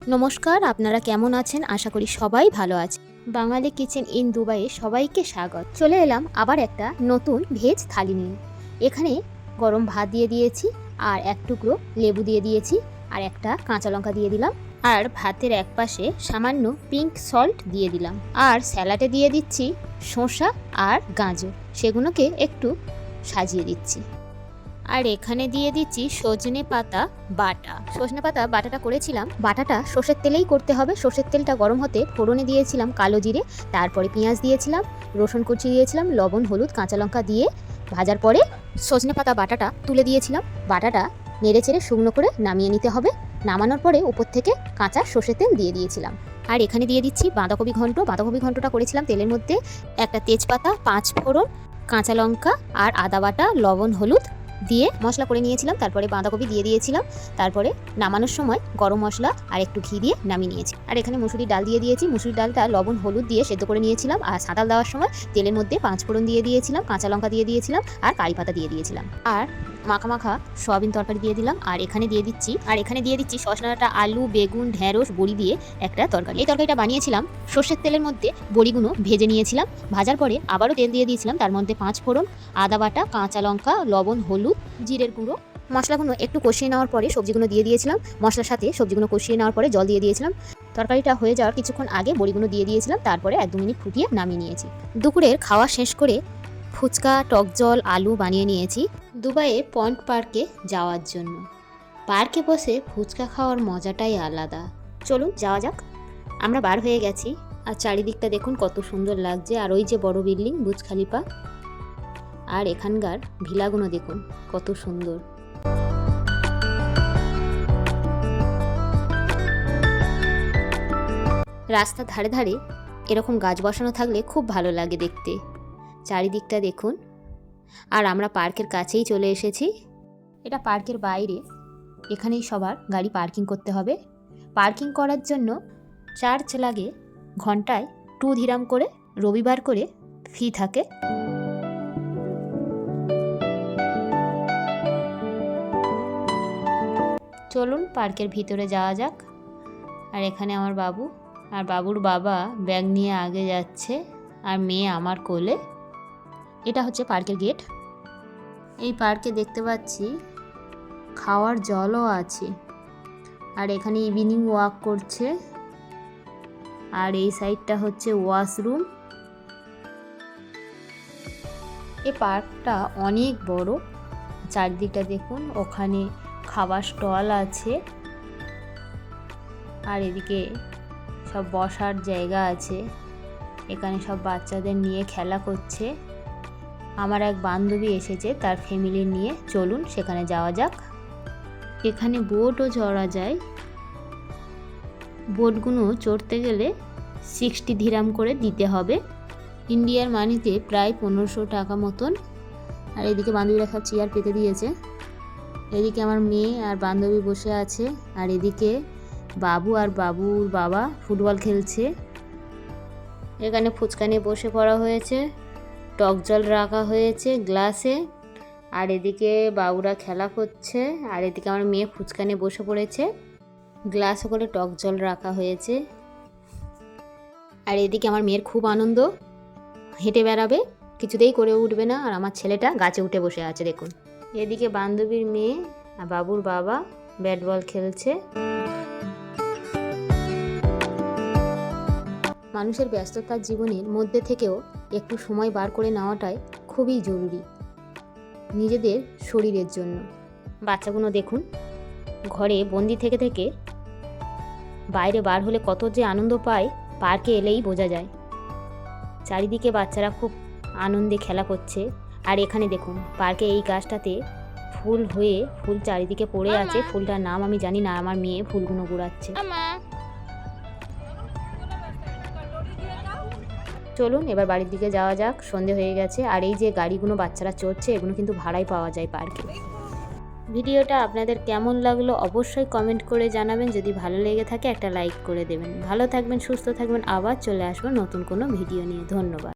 নমস্কার, আপনারা কেমন আছেন? আশা করি সবাই ভালো আছে। বাঙালি কিচেন ইন দুবাইয়ে সবাইকে স্বাগত। চলে এলাম আবার একটা নতুন ভেজ থালি নিয়ে। এখানে গরম ভাত দিয়ে দিয়েছি, আর এক টুকরো লেবু দিয়ে দিয়েছি, আর একটা কাঁচা লঙ্কা দিয়ে দিলাম, আর ভাতের এক পাশে সামান্য পিঙ্ক সল্ট দিয়ে দিলাম, আর স্যালাডে দিয়ে দিচ্ছি শসা আর গাজর, সেগুলোকে একটু সাজিয়ে দিচ্ছি। আর এখানে দিয়ে দিচ্ছি সজনে পাতা বাটা। সজনে পাতা বাটাটা করেছিলাম, বাটাটা সর্ষের তেলেই করতে হবে। সর্ষের তেলটা গরম হতে ফোড়নে দিয়েছিলাম কালো জিরে, তারপরে পেঁয়াজ দিয়েছিলাম, রসুন কুচি দিয়েছিলাম, লবণ হলুদ কাঁচা লঙ্কা দিয়ে ভাজার পরে সজনে পাতা বাটাটা তুলে দিয়েছিলাম। বাটাটা নেড়ে চেড়ে শুকনো করে নামিয়ে নিতে হবে। নামানোর পরে উপর থেকে কাঁচা সর্ষের তেল দিয়ে দিয়েছিলাম। আর এখানে দিয়ে দিচ্ছি বাঁধাকপি ঘন্ট। বাঁধাকপি ঘন্টটা করেছিলাম তেলের মধ্যে একটা তেজপাতা, 5 ফোড়ন, কাঁচা লঙ্কা আর আদা বাটা, লবণ হলুদ দিয়ে মশলা করে নিয়েছিলাম। তারপরে বাঁধাকপি দিয়ে দিয়েছিলাম। তারপরে নামানোর সময় গরম মশলা আর একটু ঘি দিয়ে নামিয়ে নিয়েছি। আর এখানে মুসুরির ডাল দিয়ে দিয়েছি। মুসুরির ডালটা লবণ হলুদ দিয়ে সেদ্ধ করে নিয়েছিলাম। আর সাঁতাল দেওয়ার সময় তেলের মধ্যে 5 ফোড়ন দিয়ে দিয়েছিলাম, কাঁচা লঙ্কা দিয়ে দিয়েছিলাম, আর কারি পাতা দিয়ে দিয়েছিলাম। আর মাখা মাখা সয়াবিন তরকারি দিয়ে দিলাম। আর এখানে দিয়ে দিচ্ছি সজনে ডাঁটা, আলু, বেগুন, ঢেঁড়স, বড়ি দিয়ে একটা তরকারি। এই তরকারিটা বানিয়েছিলাম সর্ষের তেলের মধ্যে। বড়িগুলো ভেজে নিয়েছিলাম, ভাজার পরে আবারও তেল দিয়ে দিয়েছিলাম। তার মধ্যে 5 ফোড়ন, আদা বাটা, কাঁচা লঙ্কা, লবণ হলুদ, জিরের গুঁড়ো, মশলাগুলো একটু কষিয়ে নেওয়ার পরে সবজিগুলো দিয়ে দিয়েছিলাম। মশলার সাথে সবজিগুলো কষিয়ে নেওয়ার পরে জল দিয়ে দিয়েছিলাম। তরকারিটা হয়ে যাওয়ার কিছুক্ষণ আগে বড়িগুলো দিয়ে দিয়েছিলাম। তারপরে 1-2 মিনিট ফুটিয়ে নামিয়ে নিয়েছি। দুপুরের খাওয়া শেষ করে ফুচকা, টক জল, আলু বানিয়ে নিয়েছি দুবাইয়ে পয়েন্ট পার্কে যাওয়ার জন্য। পার্কে বসে ফুচকা খাওয়ার মজাটাই আলাদা। চলুন যাওয়া যাক। আমরা বার হয়ে গেছি, আর চারিদিকটা দেখুন কত সুন্দর লাগছে। আর ওই যে বড় বিল্ডিং বুর্জ খলিফা, আর এখানকার ভিলাগুলো দেখুন কত সুন্দর। রাস্তার ধারে ধারে এরকম গাছ বসানো থাকলে খুব ভালো লাগে দেখতে। চারিদিকটা দেখুন। আর আমরা পার্কের কাছেই চলে এসেছি। এটা পার্কের বাইরে, এখানেই সবার গাড়ি পার্কিং করতে হবে। পার্কিং করার জন্য চার্জ লাগে ঘন্টায় 2 দিরহাম করে, রবিবার করে ফি থাকে। চলুন পার্কের ভিতরে যাওয়া যাক। আর এখানে আমার বাবু আর বাবুর বাবা ব্যাগ নিয়ে আগে যাচ্ছে, আর মেয়ে আমার কোলে। এটা হচ্ছে পার্কের গেট। এই পার্কে দেখতে পাচ্ছি খাওয়ার জলও আছে। আর এখানে ইভিনিং ওয়াক করছে। আর এই সাইডটা হচ্ছে ওয়াশরুম। এই পার্কটা অনেক বড়। চারদিকটা দেখুন, ওখানে খাবার স্টল আছে, আর এদিকে সব বসার জায়গা আছে। এখানে সব বাচ্চাদের নিয়ে খেলা করছে। আমার এক বান্ধবী এসেছে তার ফ্যামিলি নিয়ে। চলুন সেখানে যাওয়া যাক। এখানে বোটও চড়া যায়। বোটগুলো চড়তে গেলে 60 দিরহাম করে দিতে হবে। ইন্ডিয়ার মানিতে প্রায় 1500 টাকা মতন। আর এদিকে বান্ধবীরা সব চেয়ার পেতে দিয়েছে। এদিকে আমার মেয়ে আর বান্ধবী বসে আছে। আর এদিকে বাবু আর বাবুর বাবা ফুটবল খেলছে। এখানে ফুচকা নিয়ে বসে পড়া হয়েছে, টক জল রাখা হয়েছে গ্লাসে। আর এদিকে বাবুরা খেলা করছে। আর এদিকে আমার মেয়ে ফুচকা নিয়ে বসে পড়েছে, গ্লাসে করে টক জল রাখা হয়েছে। আর এদিকে আমার মেয়ের খুব আনন্দ, হেঁটে বেড়াবে, কিছুতেই করে উঠবে না। আর আমার ছেলেটা গাছে উঠে বসে আছে দেখুন। এদিকে বান্ধবীর মেয়ে আর বাবুর বাবা ব্যাট বল খেলছে। মানুষের ব্যস্ততার জীবনের মধ্যে থেকেও একটু সময় বার করে নেওয়াটাই খুবই জরুরি নিজেদের শরীরের জন্য। বাচ্চাগুলো দেখুন, ঘরে বন্দি থেকে থেকে বাইরে বার হলে কত যে আনন্দ পায় পার্কে এলেই বোঝা যায়। চারিদিকে বাচ্চারা খুব আনন্দে খেলা করছে। আর এখানে দেখুন পার্কে এই গাছটাতে ফুল হয়ে ফুল চারিদিকে পড়ে আছে। ফুলটার নাম আমি জানি না, আমার মেয়ে ফুলগুলো কুড়াচ্ছে। চলুন এবার বাড়ির দিকে যাওয়া যাক, সন্ধে হয়ে গেছে। আর এই যে গাড়িগুলো বাচ্চারা চড়ছে, এগুলো কিন্তু ভাড়ায় পাওয়া যায় পার্কে। ভিডিওটা আপনাদের কেমন লাগলো অবশ্যই কমেন্ট করে জানাবেন। যদি ভালো লেগে থাকে একটা লাইক করে দেবেন। ভালো থাকবেন, সুস্থ থাকবেন। আবার চলে আসবো নতুন কোনো ভিডিও নিয়ে। ধন্যবাদ।